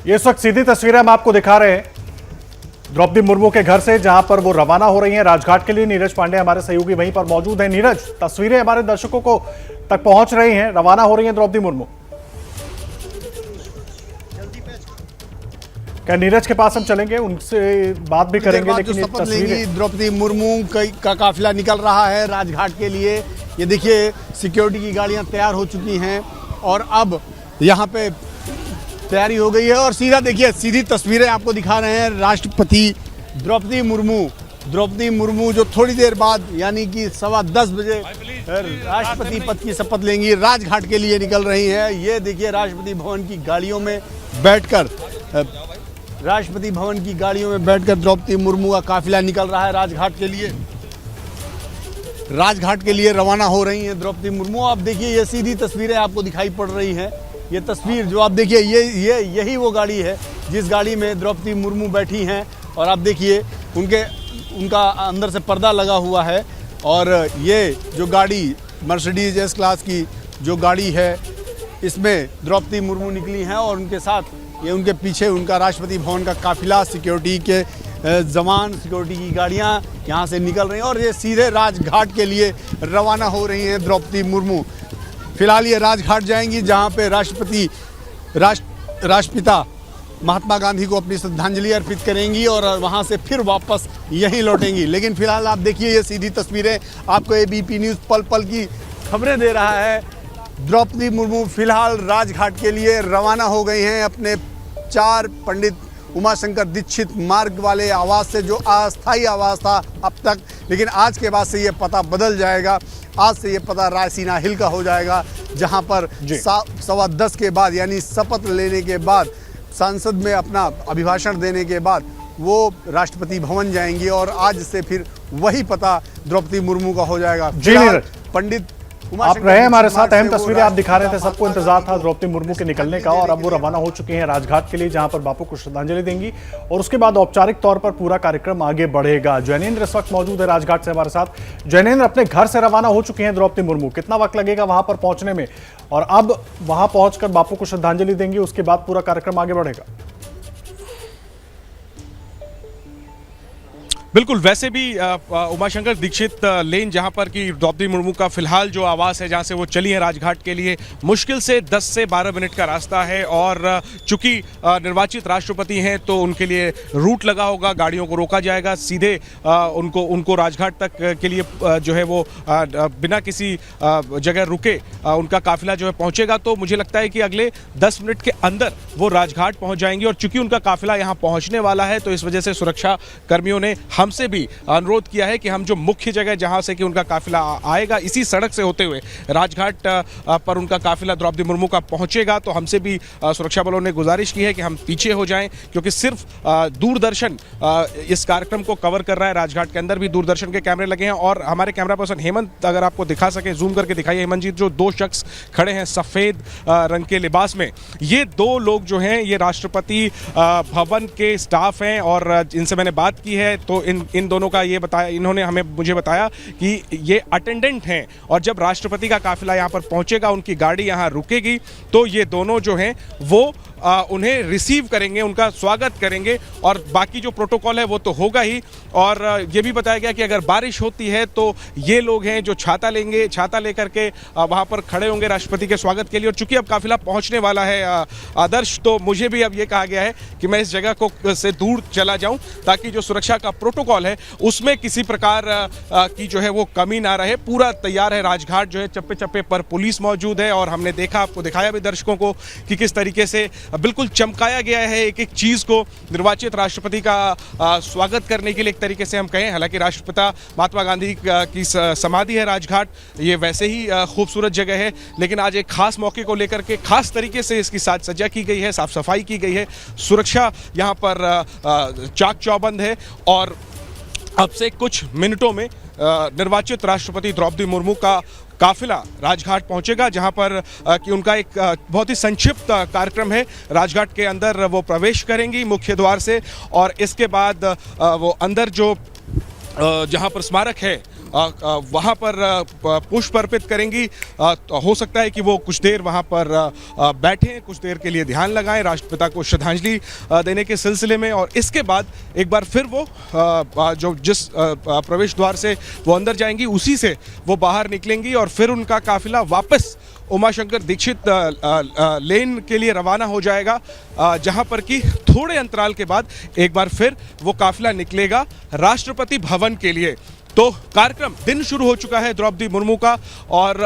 ये इस वक्त सीधी तस्वीरें हम आपको दिखा रहे हैं द्रौपदी मुर्मू के घर से, जहां पर वो रवाना हो रही हैं राजघाट के लिए। नीरज पांडे हमारे सहयोगी वहीं पर मौजूद हैं। नीरज, तस्वीरें हमारे दर्शकों को तक पहुंच रही हैं, रवाना हो रही हैं द्रौपदी मुर्मू। क्या नीरज के पास हम चलेंगे, उनसे बात भी करेंगे, लेकिन ये तस्वीरें द्रौपदी मुर्मू का काफिला निकल रहा है राजघाट के लिए। ये देखिए सिक्योरिटी की गाड़ियां तैयार हो चुकी हैं और अब यहाँ पे तैयारी हो गई है और सीधा देखिए सीधी तस्वीरें आपको दिखा रहे हैं। राष्ट्रपति द्रौपदी मुर्मू जो थोड़ी देर बाद यानी कि 10:15 बजे राष्ट्रपति पद की शपथ लेंगी, राजघाट के लिए निकल रही हैं। ये देखिए राष्ट्रपति भवन की गाड़ियों में बैठकर द्रौपदी मुर्मू का काफिला निकल रहा है राजघाट के लिए रवाना हो रही हैं द्रौपदी मुर्मू। आप देखिए ये सीधी तस्वीरें आपको दिखाई पड़ रही हैं। ये तस्वीर जो आप देखिए यही वो गाड़ी है जिस गाड़ी में द्रौपदी मुर्मू बैठी हैं और आप देखिए उनका अंदर से पर्दा लगा हुआ है और ये जो गाड़ी मर्सिडीज एस क्लास की जो गाड़ी है इसमें द्रौपदी मुर्मू निकली हैं और उनके साथ ये उनके पीछे उनका राष्ट्रपति भवन का काफिला, सिक्योरिटी के जवान, सिक्योरिटी की गाड़ियां यहाँ से निकल रही हैं और ये सीधे राजघाट के लिए रवाना हो रही हैं द्रौपदी मुर्मू। फिलहाल ये राजघाट जाएंगी जहाँ पे राष्ट्रपिता महात्मा गांधी को अपनी श्रद्धांजलि अर्पित करेंगी और वहाँ से फिर वापस यहीं लौटेंगी। लेकिन फिलहाल आप देखिए ये सीधी तस्वीरें आपको एबीपी न्यूज़ पल पल की खबरें दे रहा है। द्रौपदी मुर्मू फिलहाल राजघाट के लिए रवाना हो गई हैं अपने 4 पंडित उमाशंकर दीक्षित मार्ग वाले आवास से, जो अस्थायी आवास था अब तक, लेकिन आज के बाद से ये पता बदल जाएगा। आज से ये पता रायसीना हिल का हो जाएगा, जहां पर 10:15 के बाद यानी शपथ लेने के बाद, संसद में अपना अभिभाषण देने के बाद वो राष्ट्रपति भवन जाएंगी और आज से फिर वही पता द्रौपदी मुर्मू का हो जाएगा। पंडित आप रहे हमारे साथ, अहम तस्वीरें आप दिखा रहे थे। सबको इंतजार था द्रौपदी मुर्मू के निकलने का और अब वो रवाना हो चुकी हैं राजघाट के लिए, जहां पर बापू को श्रद्धांजलि देंगी और उसके बाद औपचारिक तौर पर पूरा कार्यक्रम आगे बढ़ेगा। जैनेन्द्र इस वक्त मौजूद है राजघाट से हमारे साथ। जैनेन्द्र, अपने घर से रवाना हो चुकी हैं द्रौपदी मुर्मू, कितना वक्त लगेगा वहां पर पहुंचने में और अब वहां पहुंचकर बापू को श्रद्धांजलि देंगी, उसके बाद पूरा कार्यक्रम आगे बढ़ेगा? बिल्कुल, वैसे भी उमाशंकर दीक्षित लेन जहां पर कि द्रौपदी मुर्मू का फिलहाल जो आवास है जहां से वो चली है राजघाट के लिए, मुश्किल से 10 से 12 मिनट का रास्ता है और चूंकि निर्वाचित राष्ट्रपति हैं तो उनके लिए रूट लगा होगा, गाड़ियों को रोका जाएगा, सीधे उनको राजघाट तक के लिए जो है वो बिना किसी जगह रुके उनका काफिला जो है पहुंचेगा। तो मुझे लगता है कि अगले 10 मिनट के अंदर वो राजघाट पहुंच जाएंगी और चूंकि उनका काफिला यहाँ पहुंचने वाला है तो इस वजह से सुरक्षा कर्मियों ने हमसे भी अनुरोध किया है कि हम जो मुख्य जगह जहां से कि उनका काफिला आएगा, इसी सड़क से होते हुए राजघाट पर उनका काफिला द्रौपदी मुर्मू का पहुंचेगा, तो हमसे भी सुरक्षा बलों ने गुजारिश की है कि हम पीछे हो जाएं, क्योंकि सिर्फ दूरदर्शन इस कार्यक्रम को कवर कर रहा है। राजघाट के अंदर भी दूरदर्शन के कैमरे लगे हैं और हमारे कैमरा पर्सन हेमंत अगर आपको दिखा सके, जूम करके दिखाइए हेमंत जी, जो 2 शख्स खड़े हैं सफेद रंग के लिबास में, ये 2 लोग जो हैं ये राष्ट्रपति भवन के स्टाफ हैं और इनसे मैंने बात की है तो इन दोनों का ये बताया, इन्होंने मुझे बताया कि ये अटेंडेंट हैं और जब राष्ट्रपति का काफिला यहाँ पर पहुंचेगा, उनकी गाड़ी यहाँ रुकेगी तो ये दोनों जो हैं वो उन्हें रिसीव करेंगे, उनका स्वागत करेंगे और बाकी जो प्रोटोकॉल है वो तो होगा ही। और ये भी बताया गया कि अगर बारिश होती है तो ये लोग हैं जो छाता लेकर के वहाँ पर खड़े होंगे राष्ट्रपति के स्वागत के लिए। और चूंकि अब काफिला पहुँचने वाला है आदर्श, तो मुझे भी अब ये कहा गया है कि मैं इस जगह को से दूर चला जाऊँ ताकि जो सुरक्षा का प्रोटोकॉल है उसमें किसी प्रकार की जो है वो कमी ना रहे। पूरा तैयार है राजघाट, जो है चप्पे चप्पे पर पुलिस मौजूद है और हमने देखा, आपको दिखाया भी दर्शकों को कि किस तरीके से बिल्कुल चमकाया गया है एक एक चीज़ को निर्वाचित राष्ट्रपति का स्वागत करने के लिए, एक तरीके से हम कहें। हालांकि राष्ट्रपिता महात्मा गांधी की समाधि है राजघाट, ये वैसे ही खूबसूरत जगह है, लेकिन आज एक खास मौके को लेकर के खास तरीके से इसकी साज सज्जा की गई है, साफ सफाई की गई है, सुरक्षा यहाँ पर चाक चौबंद है और अब से कुछ मिनटों में निर्वाचित राष्ट्रपति द्रौपदी मुर्मू का काफिला राजघाट पहुंचेगा, जहां पर कि उनका एक बहुत ही संक्षिप्त कार्यक्रम है। राजघाट के अंदर वो प्रवेश करेंगी मुख्य द्वार से और इसके बाद वो अंदर जो जहां पर स्मारक है वहाँ पर पुष्प अर्पित करेंगी। तो हो सकता है कि वो कुछ देर वहाँ पर बैठें, कुछ देर के लिए ध्यान लगाएं राष्ट्रपिता को श्रद्धांजलि देने के सिलसिले में, और इसके बाद एक बार फिर वो जो जिस प्रवेश द्वार से वो अंदर जाएंगी उसी से वो बाहर निकलेंगी और फिर उनका काफिला वापस उमाशंकर दीक्षित लेन के लिए रवाना हो जाएगा, जहां पर कि थोड़े अंतराल के बाद एक बार फिर वो काफिला निकलेगा राष्ट्रपति भवन के लिए। तो कार्यक्रम दिन शुरू हो चुका है द्रौपदी मुर्मू का, और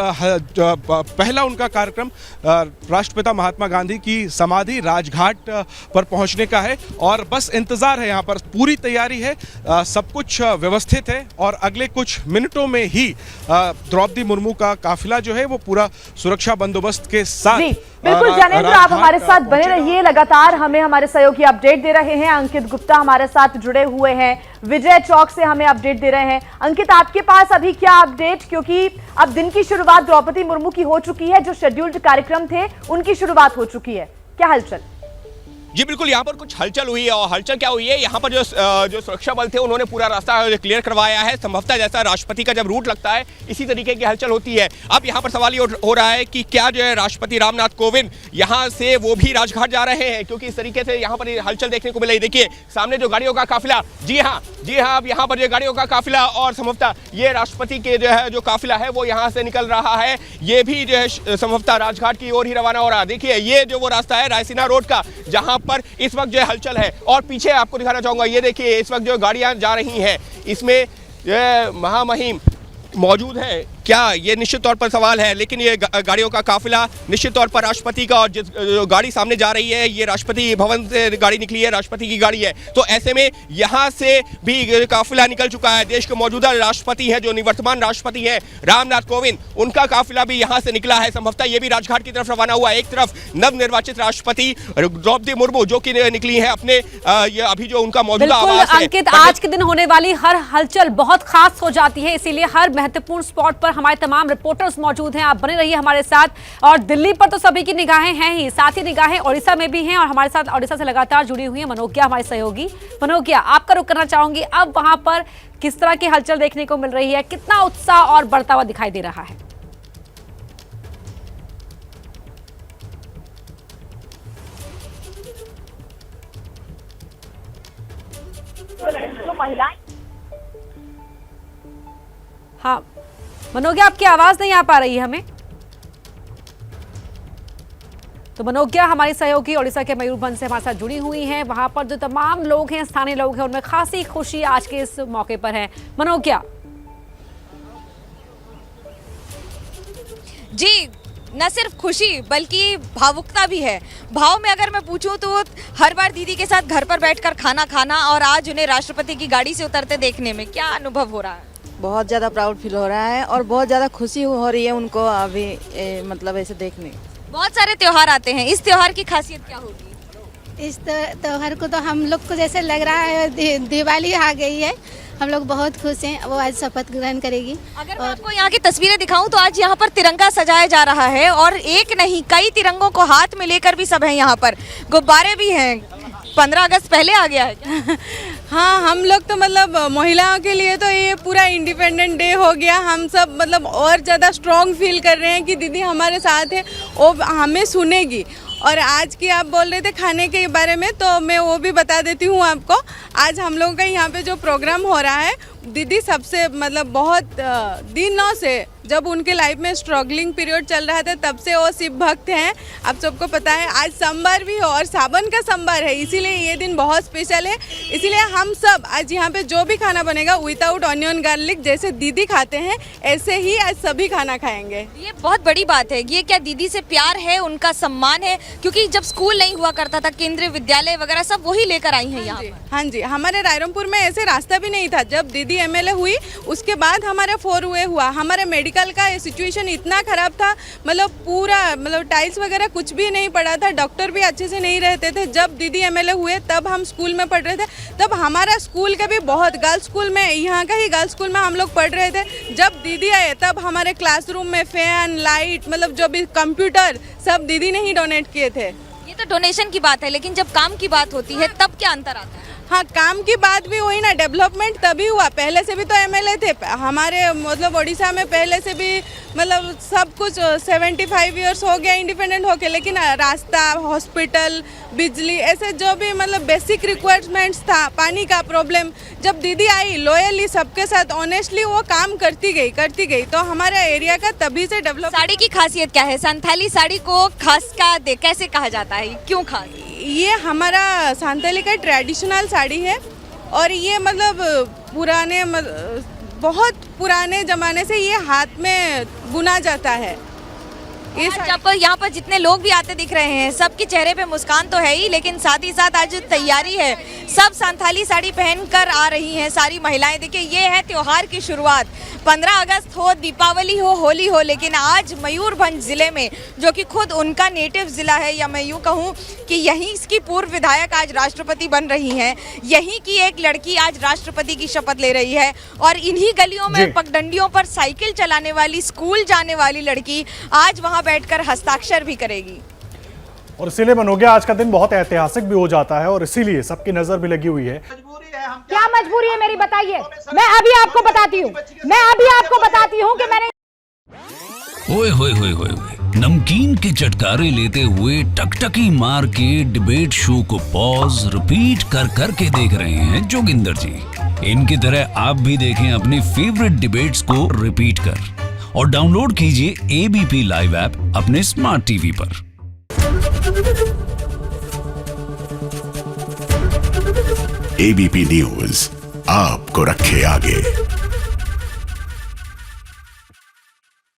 पहला उनका कार्यक्रम राष्ट्रपिता महात्मा गांधी की समाधि राजघाट पर पहुंचने का है, और बस इंतज़ार है। यहाँ पर पूरी तैयारी है, सब कुछ व्यवस्थित है, और अगले कुछ मिनटों में ही द्रौपदी मुर्मू का काफिला जो है वो पूरा सुरक्षा बंदोबस्त के साथ। बिल्कुल ज्ञानेंद्र, आप हमारे साथ बने रहिए, लगातार हमें हमारे सहयोगी अपडेट दे रहे हैं। अंकित गुप्ता हमारे साथ जुड़े हुए हैं, विजय चौक से हमें अपडेट दे रहे हैं। अंकित, आपके पास अभी क्या अपडेट, क्योंकि अब दिन की शुरुआत द्रौपदी मुर्मू की हो चुकी है, जो शेड्यूल्ड कार्यक्रम थे उनकी शुरुआत हो चुकी है, क्या हलचल? जी बिल्कुल, यहाँ पर कुछ हलचल हुई है, और हलचल क्या हुई है, यहाँ पर जो सुरक्षा बल थे उन्होंने पूरा रास्ता क्लियर करवाया है। संभवतः जैसा राष्ट्रपति का जब रूट लगता है इसी तरीके की हलचल होती है। अब यहाँ पर सवाल ये हो रहा है कि क्या जो है राष्ट्रपति रामनाथ कोविंद यहाँ से वो भी राजघाट जा रहे हैं, क्योंकि इस तरीके से यहाँ पर हलचल देखने को मिला। देखिए सामने जो गाड़ियों का काफिला, जी हाँ अब यहाँ पर जो गाड़ियों का काफिला, और संभवतः ये राष्ट्रपति के जो है जो काफिला है वो यहाँ से निकल रहा है, ये भी जो है संभवतः राजघाट की ओर ही रवाना हो रहा है। देखिए ये जो वो रास्ता है रायसीना रोड का, जहाँ पर इस वक्त जो है हलचल है, और पीछे आपको दिखाना चाहूंगा, ये देखिए इस वक्त जो गाड़ियां जा रही हैं इसमें महामहिम मौजूद है क्या, ये निश्चित तौर पर सवाल है। लेकिन ये गाड़ियों का काफिला निश्चित तौर पर राष्ट्रपति का, और जिस गाड़ी सामने जा रही है ये राष्ट्रपति भवन से गाड़ी निकली है, राष्ट्रपति की गाड़ी है। तो ऐसे में यहाँ से भी काफिला निकल चुका है। देश के मौजूदा राष्ट्रपति हैं, जो निवर्तमान राष्ट्रपति हैं रामनाथ कोविंद, उनका काफिला भी यहाँ से निकला है। संभवतः ये भी राजघाट की तरफ रवाना हुआ है। एक तरफ नवनिर्वाचित राष्ट्रपति द्रौपदी मुर्मू जो कि निकली है अपने ये अभी जो उनका मौजूदा आवास है। अंकित, आज के दिन होने वाली हर हलचल बहुत खास हो जाती है, इसीलिए हर महत्वपूर्ण स्पॉट पर हमारे तमाम रिपोर्टर्स मौजूद हैं। आप बने रहिए हमारे साथ, और दिल्ली पर तो सभी की निगाहें हैं ही, साथ ही निगाहें ओडिशा में भी हैं, और हमारे साथ ओडिशा से लगातार जुड़ी हुई है मनोज्ञा हमारे सहयोगी। मनोज्ञा, आपका रुख करना चाहूंगी, अब वहां पर किस तरह की हलचल देखने को मिल रही है, कितना उत्साह और बढ़ता हुआ दिखाई दे रहा है? हाँ मनोज्ञा, आपकी आवाज नहीं आ पा रही है हमें। तो मनोज्ञा हमारी सहयोगी ओडिशा के मयूरभंज से हमारे साथ जुड़ी हुई हैं। वहां पर जो तमाम लोग हैं, स्थानीय लोग हैं, उनमें खासी खुशी आज के इस मौके पर है। मनोज्ञा जी, न सिर्फ खुशी बल्कि भावुकता भी है। भाव में अगर मैं पूछूं तो हर बार दीदी के साथ घर पर बैठकर खाना खाना, और आज उन्हें राष्ट्रपति की गाड़ी से उतरते देखने में क्या अनुभव हो रहा है? बहुत ज़्यादा प्राउड फील हो रहा है, और बहुत ज़्यादा खुशी हो रही है उनको अभी मतलब ऐसे देखने। बहुत सारे त्योहार आते हैं, इस त्योहार की खासियत क्या होगी? इस त्योहार को तो हम लोग को जैसे लग रहा है दिवाली आ गई है, हम लोग बहुत खुश हैं। वो आज शपथ ग्रहण करेगी। अगर मैं आपको यहाँ की तस्वीरें दिखाऊं तो आज यहाँ पर तिरंगा सजाया जा रहा है, और एक नहीं कई तिरंगों को हाथ में लेकर भी सब हैं यहाँ पर, गुब्बारे भी हैं। 15 अगस्त पहले आ गया है क्या? हाँ, हम लोग तो मतलब महिलाओं के लिए तो ये पूरा इंडिपेंडेंट डे हो गया। हम सब मतलब और ज़्यादा स्ट्रॉन्ग फील कर रहे हैं कि दीदी हमारे साथ है, वो हमें सुनेगी। और आज की आप बोल रहे थे खाने के बारे में, तो मैं वो भी बता देती हूँ आपको। आज हम लोगों का यहाँ पे जो प्रोग्राम हो रहा है, दीदी सबसे मतलब बहुत दिनों से, जब उनके लाइफ में स्ट्रगलिंग पीरियड चल रहा था तब से वो शिव भक्त हैं, आप सबको पता है। आज सोमवार भी हो और सावन का सोमवार है, इसीलिए ये दिन बहुत स्पेशल है। इसीलिए हम सब आज यहाँ पे जो भी खाना बनेगा विदाउट ऑनियन गार्लिक, जैसे दीदी खाते हैं ऐसे ही आज सभी खाना खाएंगे। ये बहुत बड़ी बात है। ये क्या दीदी से प्यार है, उनका सम्मान है? क्योंकि जब स्कूल नहीं हुआ करता था, केंद्रीय विद्यालय वगैरह सब वही लेकर आई हैं यहाँ पर। हाँ जी, हमारे रायरंगपुर में ऐसे रास्ता भी नहीं था। जब दीदी एमएलए हुई उसके बाद हमारा 4 वे हुआ। हमारे मेडिकल का सिचुएशन इतना खराब था, मतलब पूरा मतलब टाइल्स वगैरह कुछ भी नहीं पड़ा था, डॉक्टर भी अच्छे से नहीं रहते थे। जब दीदी एमएलए हुए तब हम स्कूल में पढ़ रहे थे, तब हमारा स्कूल का भी बहुत, गर्ल्स स्कूल में, यहाँ का ही गर्ल्स स्कूल में हम लोग पढ़ रहे थे। जब दीदी आए तब हमारे क्लासरूम में फैन, लाइट, मतलब जो भी कंप्यूटर सब दीदी ने ही डोनेट किए थे। ये तो डोनेशन की बात है, लेकिन जब काम की बात होती है तब क्या अंतर आता है? हाँ, काम की बात भी हुई ना, डेवलपमेंट तभी हुआ। पहले से भी तो एमएलए थे हमारे, मतलब उड़ीसा में पहले से भी, मतलब सब कुछ 75 इयर्स हो गया इंडिपेंडेंट होके, लेकिन रास्ता, हॉस्पिटल, बिजली, ऐसे जो भी मतलब बेसिक रिक्वायरमेंट्स था, पानी का प्रॉब्लम, जब दीदी आई लॉयली सबके साथ ऑनेस्टली वो काम करती गई, तो हमारे एरिया का तभी से डेवलप। साड़ी की खासियत क्या है? संथाली साड़ी को खास कैसे कहा जाता है, क्यों खास? ये हमारा सांथाली का ट्रेडिशनल साड़ी है और ये मतलब पुराने बहुत पुराने ज़माने से ये हाथ में बुना जाता है। ये जब यहाँ पर जितने लोग भी आते दिख रहे हैं, सबके चेहरे पे मुस्कान तो है ही, लेकिन साथ ही साथ आज तैयारी है, सब संथाली साड़ी पहनकर आ रही हैं सारी महिलाएं। देखिए, ये है त्योहार की शुरुआत। 15 अगस्त हो, दीपावली हो, होली हो, लेकिन आज मयूरभंज जिले में, जो कि खुद उनका नेटिव जिला है, या मैं यूँ कहूँ कि यहीं इसकी पूर्व विधायक आज राष्ट्रपति बन रही हैं, यहीं की एक लड़की आज राष्ट्रपति की शपथ ले रही है, और इन्हीं गलियों में पगडंडियों पर साइकिल चलाने वाली, स्कूल जाने वाली लड़की आज वहाँ बैठकर हस्ताक्षर भी करेगी। और इसीलिए मनोगिया आज का दिन बहुत ऐतिहासिक भी हो जाता है और इसीलिए सबकी नजर भी लगी हुई है। क्या मजबूरी है मेरी, बताइए। मैं अभी आपको बताती हूँ कि मैंने ओए होए होए होए होए, नमकीन के चटकारे लेते हुए टकटकी मार के डिबेट शो को पॉज रिपीट कर करके देख रहे हैं जोगिंदर जी। इनकी तरह आप भी देखें अपनी फेवरेट डिबेट्स को रिपीट कर, और डाउनलोड कीजिए एबीपी लाइव ऐप अपने स्मार्ट टीवी पर। एबीपी न्यूज आपको रखे आगे।